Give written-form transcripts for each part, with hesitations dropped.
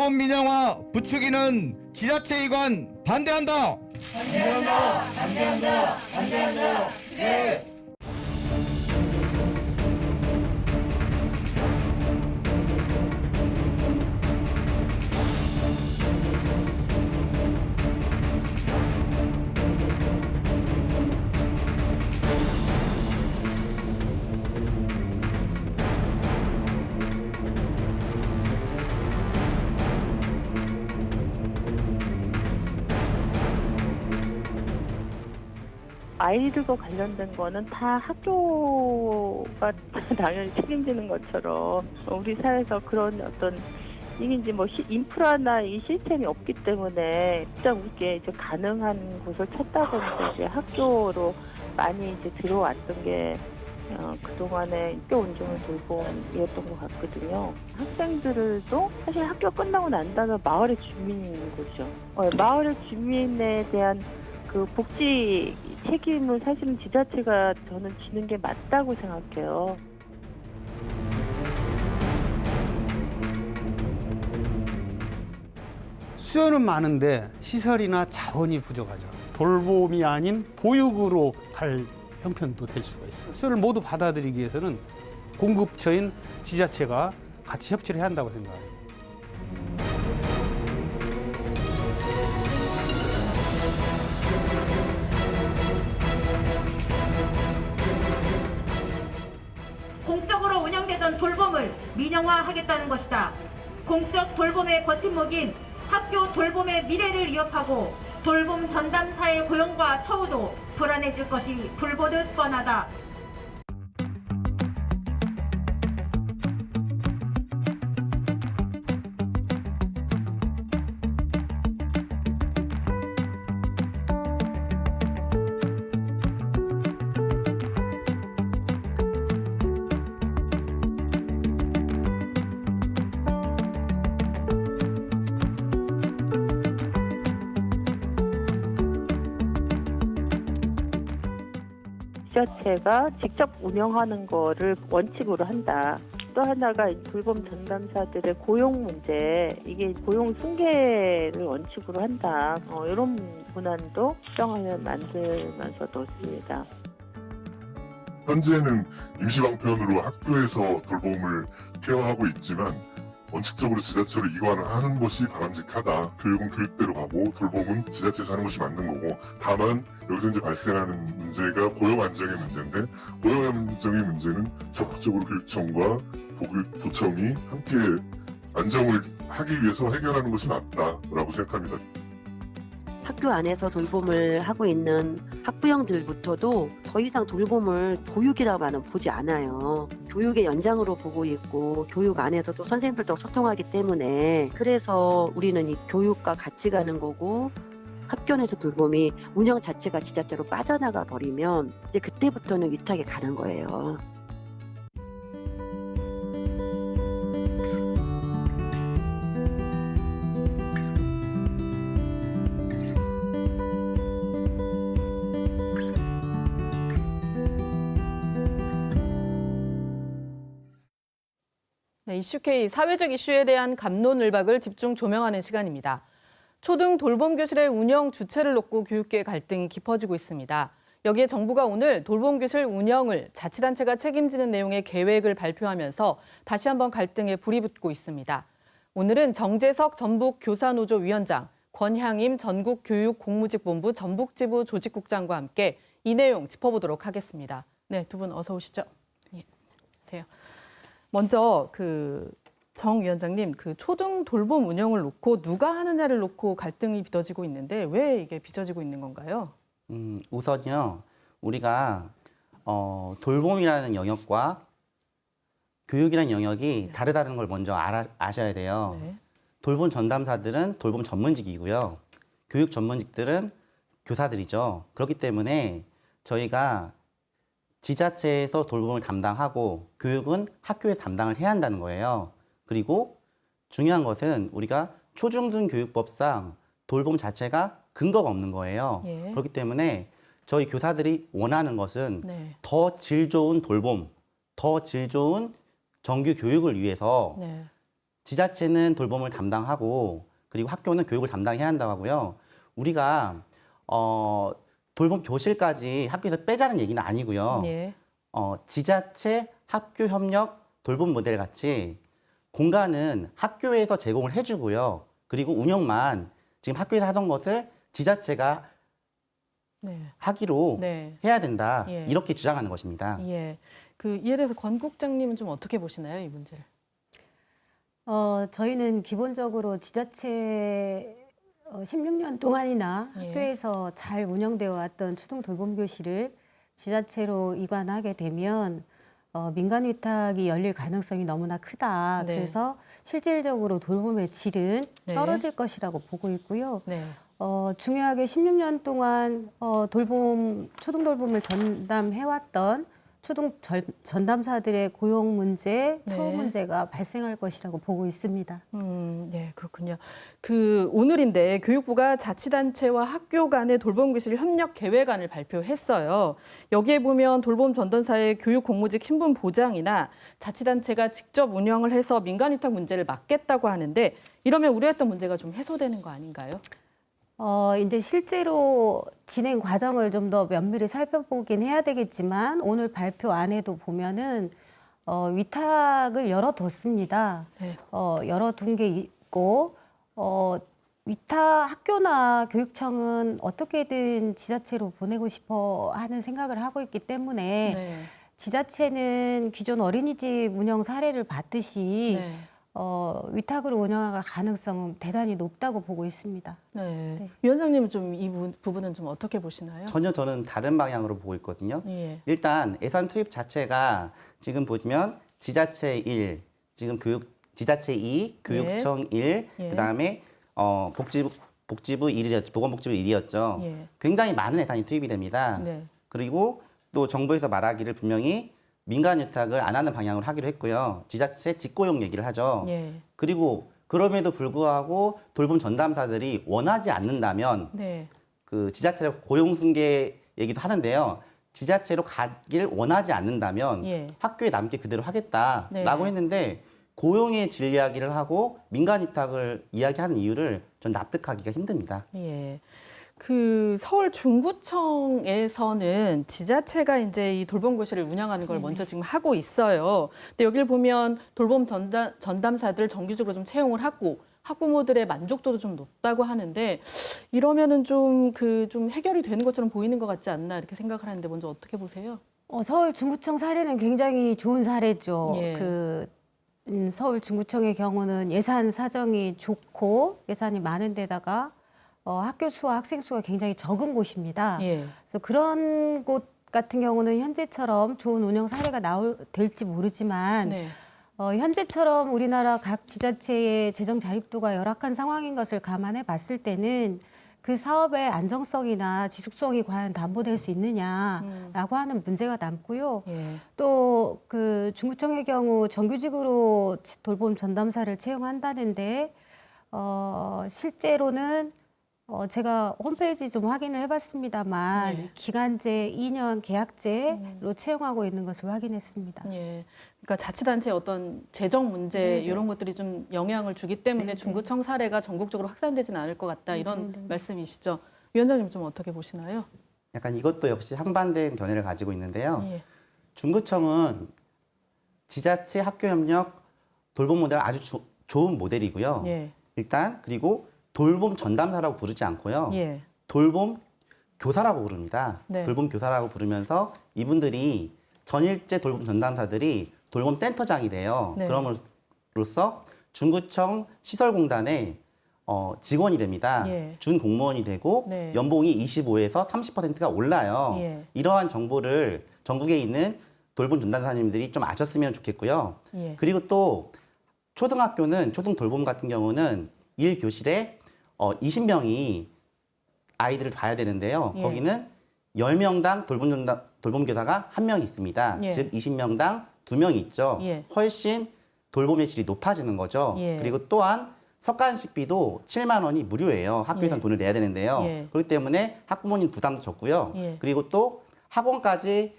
돌봄 민영화 부추기는 지자체 이관 반대한다. 반대한다. 네. 아이들과 관련된 거는 다 학교가 당연히 책임지는 것처럼 우리 사회에서 그런 어떤 이게 뭐 인프라나 이 시스템이 없기 때문에 일단 우리게 이제 가능한 곳을 찾다 보니까 이제 학교로 많이 이제 들어왔던 게 그동안의 학교 온종일 돌봄이었던 것 같거든요. 학생들도 사실 학교 끝나고 난 다음에 마을의 주민인 거죠. 마을의 주민에 대한 그 복지 책임을 사실은 지자체가 저는 지는 게 맞다고 생각해요. 수요는 많은데 시설이나 자원이 부족하죠. 돌봄이 아닌 보육으로 갈 형편도 될 수가 있어요. 수요를 모두 받아들이기 위해서는 공급처인 지자체가 같이 협치를 해야 한다고 생각해요. 공적으로 운영되던 돌봄을 민영화하겠다는 것이다. 공적 돌봄의 버팀목인 학교 돌봄의 미래를 위협하고 돌봄 전담사의 고용과 처우도 불안해질 것이 불보듯 뻔하다. 지자체가 직접 운영하는 거를 원칙으로 한다. 또 하나가 돌봄 전담사들의 고용 문제, 이게 고용 승계를 원칙으로 한다. 이런 문안도 수정하면 만들면서 넣습니다. 현재는 임시방편으로 학교에서 돌봄을 케어하고 있지만 원칙적으로 지자체로 이관을 하는 것이 바람직하다. 교육은 교육대로 가고 돌봄은 지자체에서 하는 것이 맞는 거고, 다만 여기서 이제 발생하는 문제가 고용 안정의 문제인데, 고용 안정의 문제는 적극적으로 교육청과 보육도청이 함께 안정을 하기 위해서 해결하는 것이 맞다라고 생각합니다. 학교 안에서 돌봄을 하고 있는 학부형들부터도 더 이상 돌봄을 보육이라고는 보지 않아요. 교육의 연장으로 보고 있고 교육 안에서도 선생님들도 소통하기 때문에, 그래서 우리는 이 교육과 같이 가는 거고, 학교 내에서 돌봄이 운영 자체가 지자체로 빠져나가 버리면 이제 그때부터는 위탁에 가는 거예요. 네, 이슈K 사회적 이슈에 대한 갑론을박을 집중 조명하는 시간입니다. 초등 돌봄교실의 운영 주체를 놓고 교육계 갈등이 깊어지고 있습니다. 여기에 정부가 오늘 돌봄교실 운영을 자치단체가 책임지는 내용의 계획을 발표하면서 다시 한번 갈등에 불이 붙고 있습니다. 오늘은 정재석 전북교사노조 위원장, 권향임 전국교육공무직본부 전북지부 조직국장과 함께 이 내용 짚어보도록 하겠습니다. 네, 두 분 어서 오시죠. 예, 안녕하세요. 먼저 정 위원장님, 초등 돌봄 운영을 놓고 누가 하느냐를 놓고 갈등이 빚어지고 있는데 왜 이게 빚어지고 있는 건가요? 우선요, 우리가 돌봄이라는 영역과 교육이라는 영역이 다르다는 걸 먼저 아셔야 돼요. 네. 돌봄 전담사들은 돌봄 전문직이고요. 교육 전문직들은 교사들이죠. 그렇기 때문에 저희가 지자체에서 돌봄을 담당하고 교육은 학교에 담당을 해야 한다는 거예요. 그리고 중요한 것은 우리가 초중등교육법상 돌봄 자체가 근거가 없는 거예요. 예. 그렇기 때문에 저희 교사들이 원하는 것은 네. 더 질 좋은 돌봄, 더 질 좋은 정규 교육을 위해서 네. 지자체는 돌봄을 담당하고 그리고 학교는 교육을 담당해야 한다고 하고요. 우리가 돌봄 교실까지 학교에서 빼자는 얘기는 아니고요. 예. 지자체 학교 협력 돌봄 모델 같이 공간은 학교에서 제공을 해주고요. 그리고 운영만 지금 학교에서 하던 것을 지자체가 네. 하기로 네. 해야 된다. 예. 이렇게 주장하는 것입니다. 예. 그 이에 대해서 권 국장님은 좀 어떻게 보시나요, 이 문제를? 저희는 기본적으로 지자체 16년 동안이나 예. 학교에서 잘 운영되어 왔던 초등 돌봄 교실을 지자체로 이관하게 되면 민간 위탁이 열릴 가능성이 너무나 크다. 네. 그래서 실질적으로 돌봄의 질은 네. 떨어질 것이라고 보고 있고요. 네. 중요하게 16년 동안 초등 돌봄을 전담해왔던 초등 전담사들의 고용 문제, 처우 네. 문제가 발생할 것이라고 보고 있습니다. 네, 그렇군요. 그 오늘인데 교육부가 자치단체와 학교 간의 돌봄교실 협력 계획안을 발표했어요. 여기에 보면 돌봄 전담사의 교육 공무직 신분 보장이나 자치단체가 직접 운영을 해서 민간 위탁 문제를 막겠다고 하는데 이러면 우려했던 문제가 좀 해소되는 거 아닌가요? 이제 실제로 진행 과정을 좀 더 면밀히 살펴보긴 해야 되겠지만 오늘 발표안에도 보면은 위탁을 열어뒀습니다. 네. 열어둔 게 있고 위탁 학교나 교육청은 어떻게든 지자체로 보내고 싶어 하는 생각을 하고 있기 때문에 네. 지자체는 기존 어린이집 운영 사례를 봤듯이 네. 위탁으로 운영할 가능성은 대단히 높다고 보고 있습니다. 네. 네. 위원장님은 좀 이 부분은 좀 어떻게 보시나요? 전혀 저는 다른 방향으로 보고 있거든요. 예. 일단 예산 투입 자체가 지금 보시면 지자체 1, 지금 지자체 2, 교육청 1, 예. 그다음에 복지부 1이었죠. 보건복지부 1이었죠. 예. 굉장히 많은 예산이 투입이 됩니다. 네. 그리고 또 정부에서 말하기를 분명히 민간 위탁을 안 하는 방향으로 하기로 했고요. 지자체 직고용 얘기를 하죠. 예. 그리고 그럼에도 불구하고 돌봄 전담사들이 원하지 않는다면 네. 그 지자체로 고용 승계 얘기도 하는데요. 지자체로 가길 원하지 않는다면 예. 학교에 남게 그대로 하겠다라고 네. 했는데 고용의 질 이야기를 하고 민간 위탁을 이야기하는 이유를 전 납득하기가 힘듭니다. 예. 그 서울 중구청에서는 지자체가 이제 이 돌봄교실을 운영하는 걸 먼저 지금 하고 있어요. 근데 여기를 보면 돌봄 전담사들을 정기적으로 좀 채용을 하고 학부모들의 만족도도 좀 높다고 하는데 이러면은 좀 해결이 되는 것처럼 보이는 것 같지 않나 이렇게 생각을 하는데 먼저 어떻게 보세요? 서울 중구청 사례는 굉장히 좋은 사례죠. 예. 서울 중구청의 경우는 예산 사정이 좋고 예산이 많은 데다가 학교 수와 학생 수가 굉장히 적은 곳입니다. 예. 그래서 그런 곳 같은 경우는 현재처럼 좋은 운영 사례가 될지 모르지만 네. 현재처럼 우리나라 각 지자체의 재정 자립도가 열악한 상황인 것을 감안해 봤을 때는 그 사업의 안정성이나 지속성이 과연 담보될 수 있느냐라고 하는 문제가 남고요. 예. 또 그 중구청의 경우 정규직으로 돌봄 전담사를 채용한다는데 실제로는 제가 홈페이지 좀 확인을 해봤습니다만 네. 기간제 2년 계약제로 채용하고 있는 것을 확인했습니다. 예. 그러니까 자치단체의 어떤 재정 문제 네네. 이런 것들이 좀 영향을 주기 때문에 네네. 중구청 사례가 전국적으로 확산되지는 않을 것 같다 이런 네네. 말씀이시죠. 위원장님 좀 어떻게 보시나요? 약간 이것도 역시 상반된 견해를 가지고 있는데요. 예. 중구청은 지자체 학교 협력 돌봄 모델 아주 좋은 모델이고요. 예. 일단 그리고 돌봄 전담사라고 부르지 않고요. 예. 돌봄 교사라고 부릅니다. 네. 돌봄 교사라고 부르면서 이분들이 전일제 돌봄 전담사들이 돌봄 센터장이 돼요. 네. 그럼으로써 중구청 시설공단의 직원이 됩니다. 예. 준 공무원이 되고 네. 연봉이 25에서 30%가 올라요. 예. 이러한 정보를 전국에 있는 돌봄 전담사님들이 좀 아셨으면 좋겠고요. 예. 그리고 또 초등학교는 초등 돌봄 같은 경우는 1교실에 20명이 아이들을 봐야 되는데요. 예. 거기는 10명당 돌봄교사가 1명이 있습니다. 예. 즉 20명당 2명이 있죠. 예. 훨씬 돌봄의 질이 높아지는 거죠. 예. 그리고 또한 석간식비도 7만 원이 무료예요. 학교에선 예. 돈을 내야 되는데요. 예. 그렇기 때문에 학부모님 부담도 적고요. 예. 그리고 또 학원까지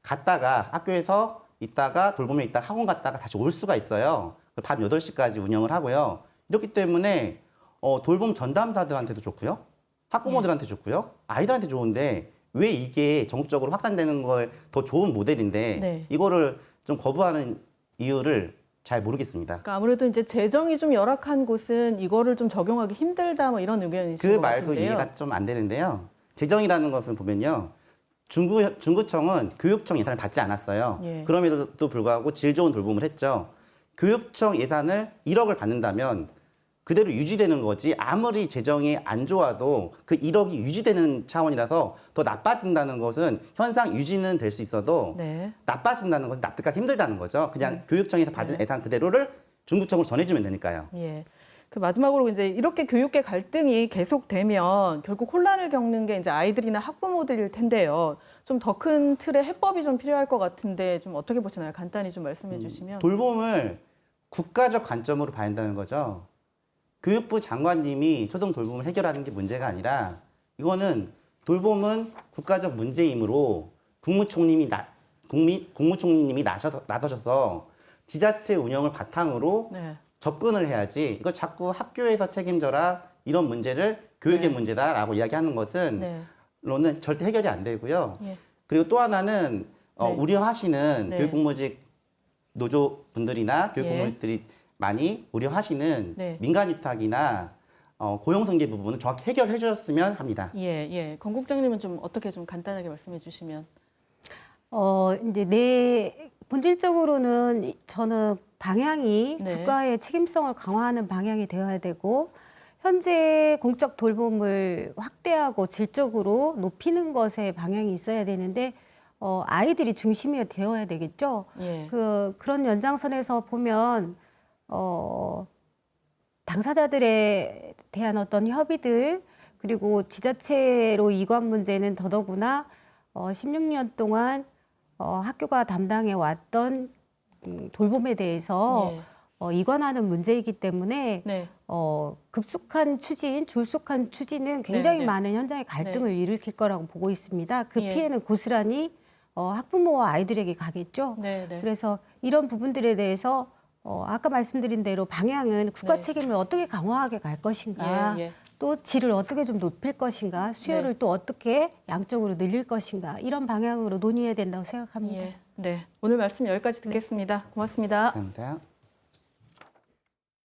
갔다가 학교에서 있다가 돌봄에 있다가 학원 갔다가 다시 올 수가 있어요. 밤 8시까지 운영을 하고요. 이렇기 때문에 돌봄 전담사들한테도 좋고요. 학부모들한테 좋고요. 아이들한테 좋은데 왜 이게 전국적으로 확산되는 걸 더 좋은 모델인데 네. 이거를 좀 거부하는 이유를 잘 모르겠습니다. 그러니까 아무래도 이제 재정이 좀 열악한 곳은 이거를 좀 적용하기 힘들다 뭐 이런 의견이신 그 것 말도 같은데요. 이해가 좀 안 되는데요. 재정이라는 것은 보면요. 중구청은 교육청 예산을 받지 않았어요. 예. 그럼에도 불구하고 질 좋은 돌봄을 했죠. 교육청 예산을 1억을 받는다면 그대로 유지되는 거지 아무리 재정이 안 좋아도 그 1억이 유지되는 차원이라서 더 나빠진다는 것은 현상 유지는 될 수 있어도 네. 나빠진다는 것은 납득하기 힘들다는 거죠. 그냥 교육청에서 받은 네. 예산 그대로를 중구청으로 전해주면 되니까요. 예. 그 마지막으로 이제 이렇게 교육계 갈등이 계속되면 결국 혼란을 겪는 게 이제 아이들이나 학부모들일 텐데요. 좀 더 큰 틀의 해법이 좀 필요할 것 같은데 좀 어떻게 보시나요? 간단히 좀 말씀해 주시면. 돌봄을 국가적 관점으로 봐야 한다는 거죠. 교육부 장관님이 초등 돌봄을 해결하는 게 문제가 아니라 이거는 돌봄은 국가적 문제이므로 국무총리님이 나서셔서 지자체 운영을 바탕으로 네. 접근을 해야지 이거 자꾸 학교에서 책임져라 이런 문제를 교육의 네. 문제다라고 이야기하는 것은 네. 로는 절대 해결이 안 되고요. 예. 그리고 또 하나는 네. 우려하시는 네. 교육공무직 노조분들이나 교육공무직들이 많이 우려하시는 네. 민간위탁이나 고용승계 부분은 정확히 해결해 주셨으면 합니다. 예, 예. 권 국장님은 좀 어떻게 좀 간단하게 말씀해 주시면. 이제 본질적으로는 저는 방향이 네. 국가의 책임성을 강화하는 방향이 되어야 되고 현재 공적 돌봄을 확대하고 질적으로 높이는 것에 방향이 있어야 되는데 아이들이 중심이 되어야 되겠죠. 예. 그런 연장선에서 보면 당사자들에 대한 어떤 협의들 그리고 지자체로 이관 문제는 더더구나 16년 동안 학교가 담당해 왔던 돌봄에 대해서 예. 이관하는 문제이기 때문에 네. 급속한 추진, 졸속한 추진은 굉장히 네, 네. 많은 현장의 갈등을 일으킬 거라고 보고 있습니다. 그 예. 피해는 고스란히 학부모와 아이들에게 가겠죠. 네, 네. 그래서 이런 부분들에 대해서 아까 말씀드린 대로 방향은 국가 네. 책임을 어떻게 강화하게 갈 것인가, 예, 예. 또 질을 어떻게 좀 높일 것인가, 수요를 네. 또 어떻게 양적으로 늘릴 것인가 이런 방향으로 논의해야 된다고 생각합니다. 예. 네. 오늘 말씀 여기까지 듣겠습니다. 고맙습니다. 감사합니다.